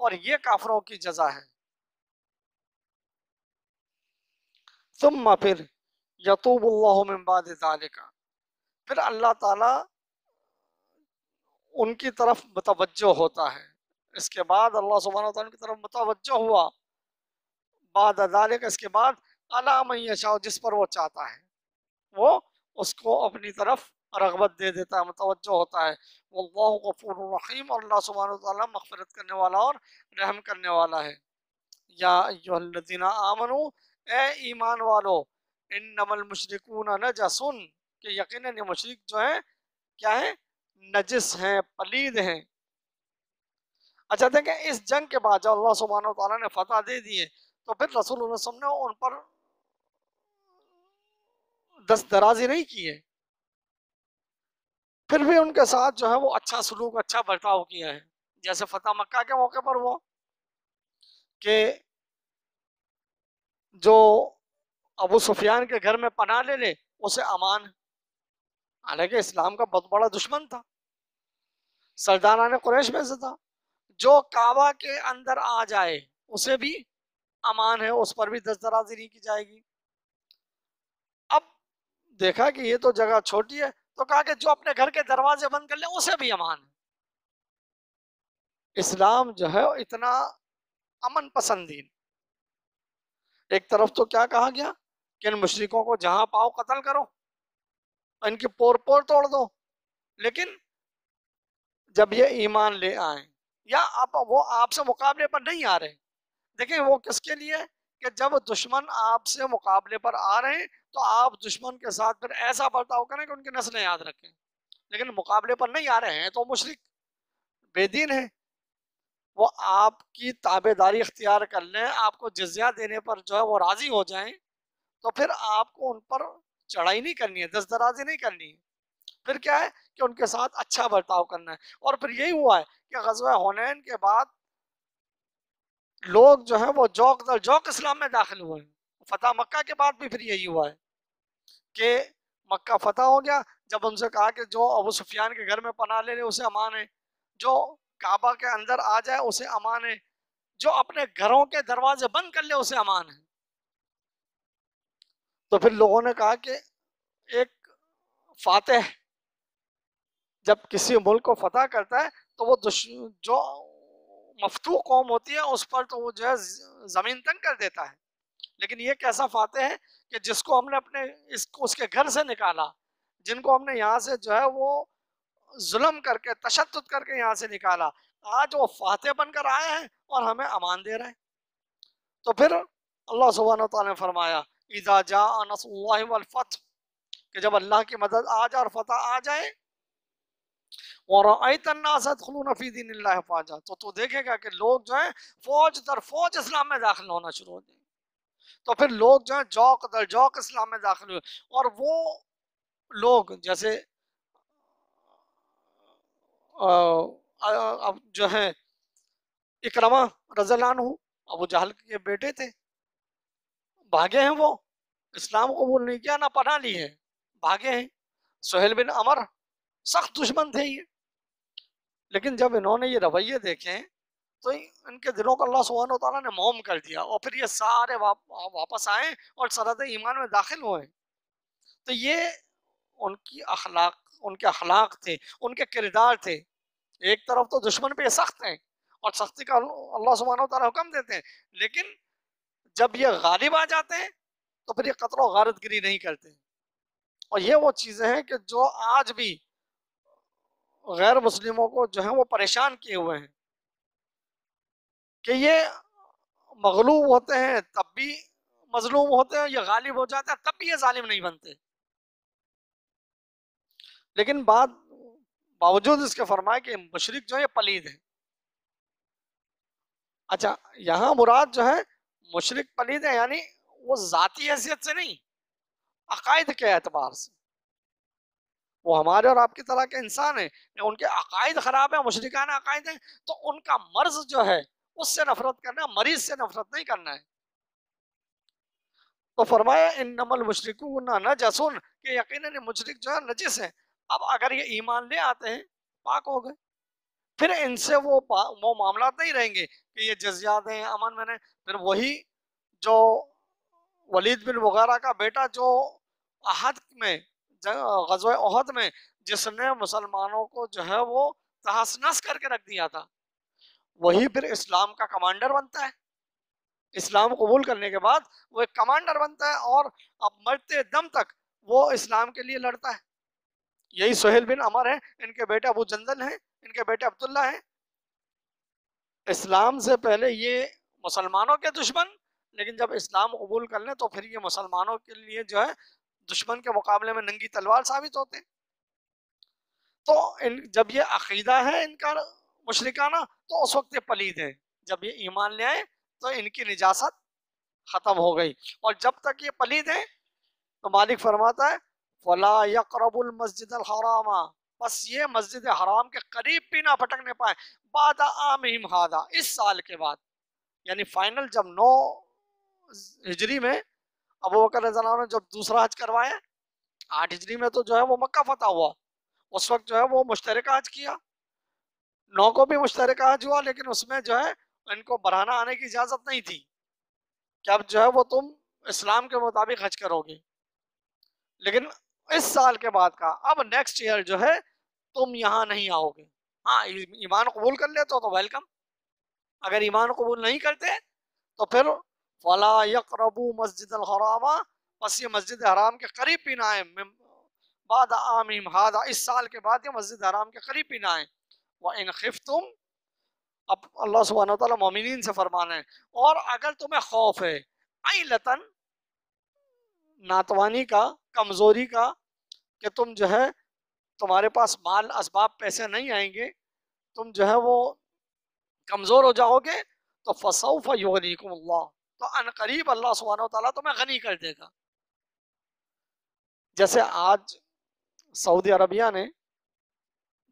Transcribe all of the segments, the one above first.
اور یہ کافروں کی جزا ہے۔ ثم پھر یتوب اللہ من بعد ذالک، پھر اللہ تعالیٰ ان کی طرف متوجہ ہوتا ہے، اس کے بعد اللہ سبحانہ و تعالیٰ کی طرف متوجہ ہوا، بعد ذالک اس کے بعد، علی من یشاء جس پر وہ چاہتا ہے وہ اس کو اپنی طرف رغبت دے دیتا ہے، متوجہ ہوتا ہے۔ واللہ غفور الرحیم، اور اللہ سبحانہ و تعالیٰ مغفرت کرنے والا اور رحم کرنے والا ہے۔ یا ایھا الذین آمنو، اے ایمان والو، انما المشرکون نجس، کہ یقیناً یہ مشرک جو ہیں کیا ہیں؟ نجس ہیں، پلید ہیں۔ اچھا دیکھیں، اس جنگ کے بعد جب اللہ سبحانہ و تعالیٰ نے فتح دے دی ہے تو پھر رسول اللہ صلی اللہ علیہ وسلم نے ان پر دست درازی نہیں کی ہے، پھر بھی ان کے ساتھ جو ہے وہ اچھا سلوک، اچھا برتاؤ کیا ہے۔ جیسے فتح مکہ کے موقع پر وہ کہ جو ابو سفیان کے گھر میں پناہ لے لے اسے امان، حالانکہ اسلام کا بہت بڑا دشمن تھا، سرداران قریش میں سے تھا، جو کعبہ کے اندر آ جائے اسے بھی امان ہے، اس پر بھی دست درازی نہیں کی جائے گی۔ اب دیکھا کہ یہ تو جگہ چھوٹی ہے تو کہا کہ جو اپنے گھر کے دروازے بند کر لے اسے بھی امان ہے۔ اسلام جو ہے اتنا امن پسندین، ایک طرف تو کیا کہا گیا کہ ان مشرکوں کو جہاں پاؤ قتل کرو، ان کی پور پور توڑ دو، لیکن جب یہ ایمان لے آئیں یا وہ آپ سے مقابلے پر نہیں آ رہے، دیکھیں وہ کس کے لیے، کہ جب دشمن آپ سے مقابلے پر آ رہے ہیں تو آپ دشمن کے ساتھ پھر ایسا برتاؤ کریں کہ ان کی نسلیں یاد رکھیں، لیکن مقابلے پر نہیں آ رہے ہیں تو مشرک بے دین ہے، وہ آپ کی تابع داری اختیار کر لیں، آپ کو جزیہ دینے پر جو ہے وہ راضی ہو جائیں، تو پھر آپ کو ان پر چڑھائی نہیں کرنی ہے، دست درازی نہیں کرنی ہے، پھر کیا ہے کہ ان کے ساتھ اچھا برتاؤ کرنا ہے۔ اور پھر یہی ہوا ہے کہ غزوہ حنین کے بعد لوگ جو ہیں وہ جوق در جوق اسلام میں داخل ہوئے ہیں، فتح مکہ کے بعد بھی پھر یہی ہوا ہے کہ مکہ فتح ہو گیا، جب ان سے کہا کہ جو ابو سفیان کے گھر میں پناہ لے لے اسے امان ہے، جو کعبہ کے اندر آ جائے اسے امان ہے، جو اپنے گھروں کے دروازے بند کر لے اسے امان ہے۔ تو پھر لوگوں نے کہا کہ ایک فاتح جب کسی ملک کو فتح کرتا ہے تو وہ جو مفتوح قوم ہوتی ہے اس پر تو وہ جو ہے زمین تنگ کر دیتا ہے، لیکن یہ کیسا فاتح ہے کہ جس کو ہم نے اپنے اس کے گھر سے نکالا، جن کو ہم نے یہاں سے جو ہے وہ ظلم کر کے، تشدد کر کے یہاں سے نکالا، آج وہ فاتح بن کر آئے ہیں اور ہمیں امان دے رہے ہیں۔ تو پھر اللہ سبحانہ وتعالی نے فرمایا اذا جاء نصر اللہ والفتح، کہ جب اللہ کی مدد آ جائے اور فتح آ جائے، وَرَأَيْتَ النَّاسَ يَدْخُلُونَ فِي دِينِ اللَّهِ أَفْوَاجًا، تو دیکھے گا کہ لوگ جو ہیں فوج در فوج اسلام میں داخل ہونا شروع ہو جائیں گے، تو پھر لوگ جو ہیں جوق در جوق اسلام میں داخل ہوئے، اور وہ لوگ جیسے جو ہیں اکرمہ رضی اللہ عنہ ابو جہل کے بیٹے تھے، بھاگے ہیں، وہ اسلام قبول نہیں کیا، نہ پناہ لی ہے، بھاگے ہیں۔ سہیل بن عمر سخت دشمن تھے یہ، لیکن جب انہوں نے یہ رویے دیکھے تو ان کے دلوں کو اللہ سبحانہ و تعالیٰ نے موم کر دیا، اور پھر یہ سارے واپس آئے اور سرحد ایمان میں داخل ہوئے۔ تو یہ ان کی اخلاق، ان کے اخلاق تھے، ان کے کردار تھے۔ ایک طرف تو دشمن پہ سخت ہیں اور سختی کا اللہ سبحانہ و تعالیٰ حکم دیتے ہیں، لیکن جب یہ غالب آ جاتے ہیں تو پھر یہ قتل و غارت گری نہیں کرتے۔ اور یہ وہ چیزیں ہیں کہ جو آج بھی غیر مسلموں کو جو ہے وہ پریشان کیے ہوئے ہیں، کہ یہ مغلوب ہوتے ہیں تب بھی مظلوم ہوتے ہیں، یہ غالب ہو جاتے ہیں تب بھی یہ ظالم نہیں بنتے، لیکن باوجود اس کے فرمائے کہ مشرک جو ہے یہ پلید ہے۔ اچھا، یہاں مراد جو ہے مشرک پلید ہے یعنی وہ ذاتی حیثیت سے نہیں، عقائد کے اعتبار سے وہ ہمارے اور آپ کی طرح کے انسان ہیں، ان کے عقائد خراب ہیں، مشرکانہ عقائد ہیں، تو ان کا مرض جو ہے اس سے نفرت کرنا ہے، مریض سے نفرت نہیں کرنا ہے۔ تو فرمایا انما المشرکون نجس، کہ یقیناً مشرک جو ہے نجس ہیں۔ اب اگر یہ ایمان لے آتے ہیں پاک ہو گئے، پھر ان سے وہ معاملات نہیں رہیں گے کہ یہ جزیات ہیں امن میں نے. پھر وہی جو ولید بن مغیرہ کا بیٹا جو احد میں غزوہ احد میں جس نے مسلمانوں کو جو ہے وہ تہس نس کر کے رکھ دیا تھا، وہی پھر اسلام کا کمانڈر بنتا ہے. اسلام قبول کرنے کے بعد وہ ایک کمانڈر بنتا ہے اور اب مرتے دم تک وہ اسلام کے لیے لڑتا ہے. یہی سہیل بن عمر ہیں، ان کے بیٹے ابو جندل ہیں، ان کے بیٹے عبداللہ ہیں. اسلام سے پہلے یہ مسلمانوں کے دشمن، لیکن جب اسلام قبول کر لیں تو پھر یہ مسلمانوں کے لیے جو ہے دشمن کے مقابلے میں ننگی تلوار ثابت ہوتے ہیں. تو جب یہ عقیدہ ہے ان کا مشرکانہ تو اس وقت یہ پلید ہے. جب یہ ایمان لے آئے تو ان کی نجاست ختم ہو گئی، اور جب تک یہ پلید ہیں تو مالک فرماتا ہے فَلَا يَقْرَبُ الْمَسْجِدَ الْحَرَامَ، بس یہ مسجد حرام کے قریب بھی نہ پھٹکنے پائے بعد عامہم ھذا، اس سال کے بعد. یعنی فائنل جب 9 ہجری میں ابو بکر رضی اللہ عنہ نے جب دوسرا حج کروایا، 8 ہجری میں تو جو ہے وہ مکہ فتح ہوا، اس وقت جو ہے وہ مشترکہ حج کیا. 9 کو بھی مشترکہ حج ہوا، لیکن اس میں جو ہے ان کو برہنہ آنے کی اجازت نہیں تھی کہ اب جو ہے وہ تم اسلام کے مطابق حج کرو گے. لیکن اس سال کے بعد کا اب نیکسٹ ایئر جو ہے تم یہاں نہیں آؤ گے. ہاں ایمان قبول کر لیتے تو ویلکم، اگر ایمان قبول نہیں کرتے تو پھر فَلَا يَقْرَبُوا مَسْجِدَ الْحَرَامَ، بس یہ مسجد حرام کے قریب بھی نہ آئے بعد عامہم ھذا، اس سال کے بعد یہ مسجد حرام کے قریب بھی نہ آئے. وَإِنْ خِفْتُمْ، اب اللہ سبحانہ وتعالیٰ مومنین سے فرمانا ہے اور اگر تمہیں خوف ہے عیلتن، ناتوانی کا، کمزوری کا، کہ تم جو ہے تمہارے پاس مال اسباب پیسے نہیں آئیں گے، تم جو ہے وہ کمزور ہو جاؤ گے، تو فَسَوْفَ يُغْنِيكُمُ اللَّهُ، تو ان قریب اللہ سبحانہ وتعالیٰ تمہیں غنی کر دے گا. جیسے آج سعودی عربیہ نے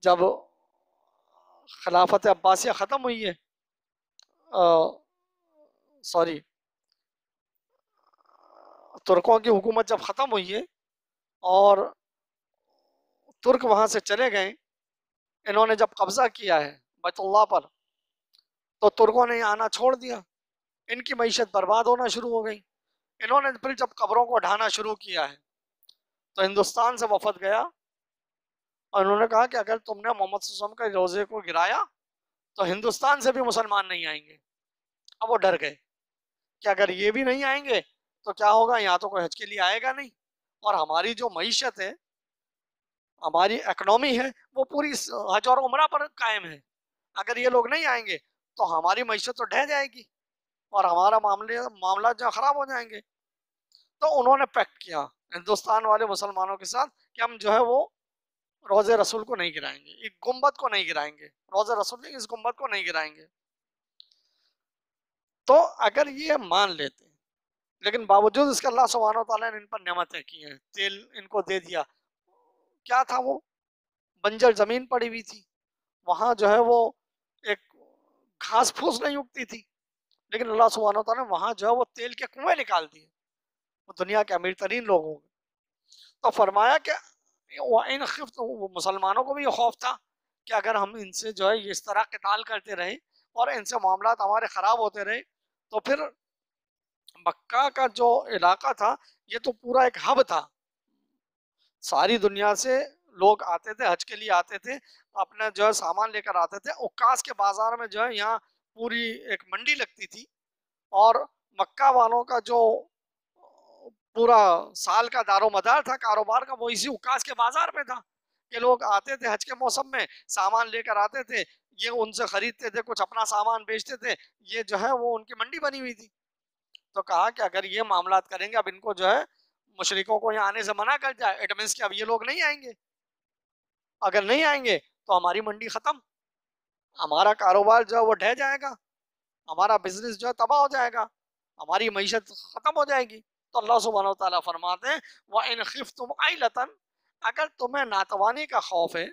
جب خلافت عباسیہ ختم ہوئی ہے، سوری ترکوں کی حکومت جب ختم ہوئی ہے اور ترک وہاں سے چلے گئے، انہوں نے جب قبضہ کیا ہے بیت اللہ پر تو ترکوں نے آنا چھوڑ دیا، ان کی معیشت برباد ہونا شروع ہو گئی. انہوں نے پھر جب قبروں کو ڈھانا شروع کیا ہے تو ہندوستان سے وفد گیا اور انہوں نے کہا کہ اگر تم نے محمد صلی اللہ علیہ وسلم کے روزے کو گرایا تو ہندوستان سے بھی مسلمان نہیں آئیں گے. اب وہ ڈر گئے کہ اگر یہ بھی نہیں آئیں گے تو کیا ہوگا، یہاں تو کوئی حج کے لیے آئے گا نہیں، اور ہماری جو معیشت ہے، ہماری اکنومی ہے، وہ پوری حج اور عمرہ پر قائم ہے. اگر یہ لوگ نہیں آئیں گے تو ہماری معیشت تو ڈھہ جائے گی اور ہمارا معاملات جو خراب ہو جائیں گے. تو انہوں نے پیکٹ کیا ہندوستان والے مسلمانوں کے ساتھ کہ ہم جو ہے وہ روزے رسول کو نہیں گرائیں گے، ایک گنبد کو نہیں گرائیں گے، روزے رسول نے اس گنبد کو نہیں گرائیں گے. تو اگر یہ مان لیتے، لیکن باوجود اس کے اللہ سبحانہ وتعالیٰ نے ان پر نعمتیں کی ہیں، تیل ان کو دے دیا. کیا تھا وہ بنجر زمین پڑی ہوئی تھی، وہاں جو ہے وہ ایک گھاس پھوس نہیں اگتی تھی، لیکن اللہ سبحانہ وتعالیٰ نے وہاں جو ہے وہ تیل کے کنویں نکال دیے. وہ دنیا کے امیر ترین لوگ ہوں گے. تو فرمایا کہ وَإِنْ خِفْتُمْ، مسلمانوں کو بھی یہ خوف تھا کہ اگر ہم ان سے جو ہے اس طرح قتال کرتے رہے اور ان سے معاملات ہمارے خراب ہوتے رہے تو پھر مکہ کا جو علاقہ تھا یہ تو پورا ایک ہب تھا، ساری دنیا سے لوگ آتے تھے، حج کے لیے آتے تھے، اپنا جو ہے سامان لے کر آتے تھے. عکاظ کے بازار میں جو ہے یہاں پوری ایک منڈی لگتی تھی، اور مکہ والوں کا جو پورا سال کا دار و مدار تھا کاروبار کا وہ اسی عکاظ کے بازار میں تھا کہ لوگ آتے تھے حج کے موسم میں، سامان لے کر آتے تھے، یہ ان سے خریدتے تھے، کچھ اپنا سامان بیچتے تھے، یہ جو ہے وہ ان کی منڈی بنی ہوئی تھی. تو کہا کہ اگر یہ معاملات کریں گے، اب ان کو جو ہے مشرکوں کو یہاں آنے سے منع کر جائے، اٹ مینس کہ اب یہ لوگ نہیں آئیں گے. اگر نہیں آئیں گے تو ہماری منڈی ختم، ہمارا کاروبار جو ہے وہ ڈھہ جائے گا، ہمارا بزنس جو ہے تباہ ہو جائے گا، ہماری معیشت ختم ہو جائے گی. تو اللہ سبحانہ وتعالیٰ فرماتے ہیں وَإِنْ خِفْتُمْ عَيْلَةً، اگر تمہیں ناتوانی کا خوف ہے،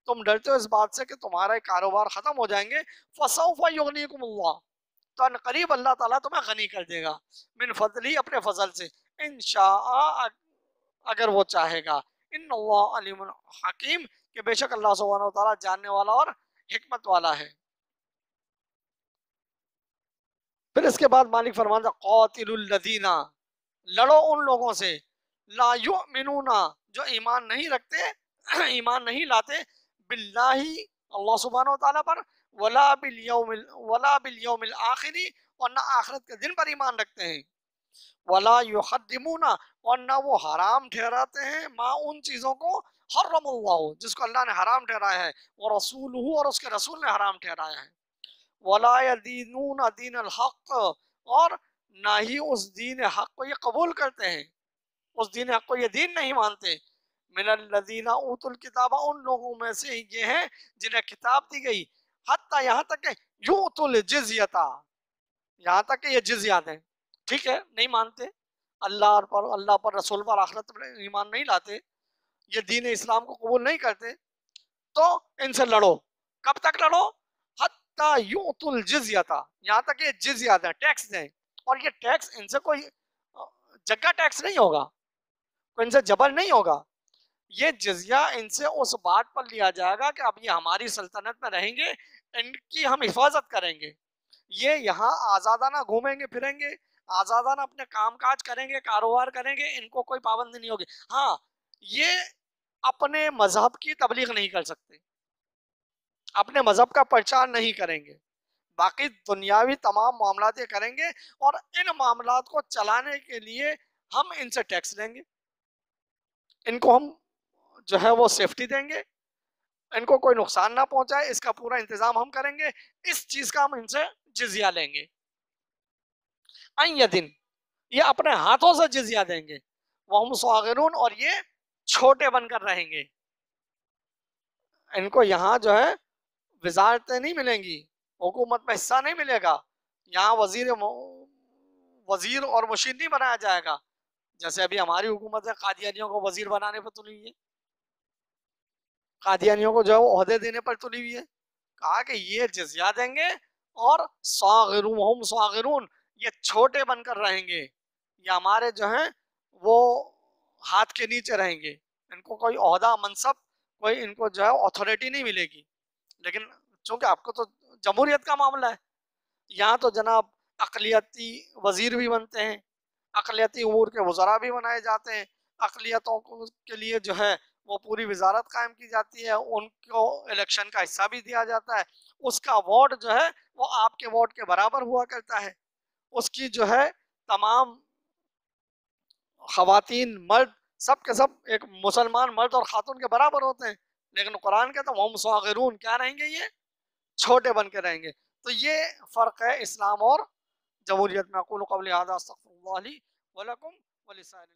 تم ڈرتے ہو اس بات سے کہ تمہارا کاروبار ختم ہو جائیں گے، فَسَوْفَ يُغْنِيكُمُ اللَّهُ، تو ان قریب اللہ تعالیٰ تمہیں غنی کر دے گا، من فضلی، اپنے فضل سے، انشاء، اگر وہ چاہے گا. ان اللہ علیم حکیم، کہ بے شک اللہ سبحانہ وتعالیٰ جاننے والا اور حکمت والا ہے۔ پھر اس کے بعد مالک فرماتا قاتل الذین، لڑو ان لوگوں سے لا یؤمنون، جو ایمان نہیں رکھتے، ایمان نہیں لاتے، باللہ، اللہ سبحانہ و تعالیٰ پر، ولا بالیوم الآخر، اور نہ آخرت کے دن پر ایمان رکھتے ہیں، ولا یحرمون، اور نہ وہ حرام ٹھہراتے ہیں، ما ان چیزوں کو حرم اللہ، جس کو اللہ نے حرام ٹھہرایا ہے، ورسولہ، اور اس کے رسول نے حرام ٹھہرایا ہے، ولا يدینون دین الحق، اور نہ ہی اس دین حق کو یہ قبول کرتے ہیں، اس دین حق کو یہ دین نہیں مانتے، من الذین اوتوا الکتاب، ان لوگوں میں سے یہ ہیں جنہیں کتاب دی گئی، حتی یہاں تک کہ یؤتوا الجزیہ، یہاں تک کہ یہ جزیہ دیں، ٹھیک ہے، نہیں مانتے اللہ پر رسول پر آخرت پر ایمان نہیں لاتے، یہ دین اسلام کو قبول نہیں کرتے، تو ان سے لڑو، کب تک لڑو؟ حتی یؤتوا الجزیہ، یہاں تک کہ یہ جزیہ دیں، ٹیکس دیں، اور یہ ٹیکس ان سے کوئی جگہ ٹیکس نہیں ہوگا، کوئی ان سے جبر نہیں ہوگا، یہ جزیہ ان سے اس بات پر لیا جائے گا کہ اب یہ ہماری سلطنت میں رہیں گے، ان کی ہم حفاظت کریں گے، یہ یہاں آزادانہ گھومیں گے پھریں گے، آزادانہ اپنے کام کاج کریں گے، کاروبار کریں گے، ان کو کوئی پابندی نہیں ہوگی، ہاں یہ اپنے مذہب کی تبلیغ نہیں کر سکتے، اپنے مذہب کا پرچار نہیں کریں گے، باقی دنیاوی تمام معاملات یہ کریں گے، اور ان معاملات کو چلانے کے لیے ہم ان سے ٹیکس لیں گے، ان کو ہم جو ہے وہ سیفٹی دیں گے، ان کو کوئی نقصان نہ پہنچائے اس کا پورا انتظام ہم کریں گے، اس چیز کا ہم ان سے جزیہ لیں گے، دن یہ اپنے ہاتھوں سے جزیہ دیں گے، وہ صاغرون، اور یہ چھوٹے بن کر رہیں گے، ان کو یہاں جو ہے وزارتیں نہیں ملیں گی، حکومت میں حصہ نہیں ملے گا، یہاں وزیر اور مشیر نہیں بنایا جائے گا، جیسے ابھی ہماری حکومت ہے قادیانیوں کو وزیر بنانے پر تلی ہوئی ہے، قادیانیوں کو جو ہے وہ عہدے دینے پر تلی ہوئی ہے، کہا کہ یہ جزیہ دیں گے، اور صاغرون، یہ چھوٹے بن کر رہیں گے، یہ ہمارے جو ہیں وہ ہاتھ کے نیچے رہیں گے، ان کو کوئی عہدہ منصب، کوئی ان کو جو ہے اتھارٹی نہیں ملے گی، لیکن چونکہ آپ کو تو جمہوریت کا معاملہ ہے، یہاں تو جناب اقلیتی وزیر بھی بنتے ہیں، اقلیتی امور کے وزراء بھی بنائے جاتے ہیں، اقلیتوں کے لیے جو ہے وہ پوری وزارت قائم کی جاتی ہے، ان کو الیکشن کا حصہ بھی دیا جاتا ہے، اس کا ووٹ جو ہے وہ آپ کے ووٹ کے برابر ہوا کرتا ہے، اس کی جو ہے تمام خواتین مرد سب کے سب ایک مسلمان مرد اور خاتون کے برابر ہوتے ہیں، لیکن قرآن کہتا ہے ہم صاغرون، کیا رہیں گے؟ یہ چھوٹے بن کے رہیں گے، تو یہ فرق ہے اسلام اور جمہوریت میں۔ اقول قولی ھذا استغفر اللہ لی ولکم ولسائر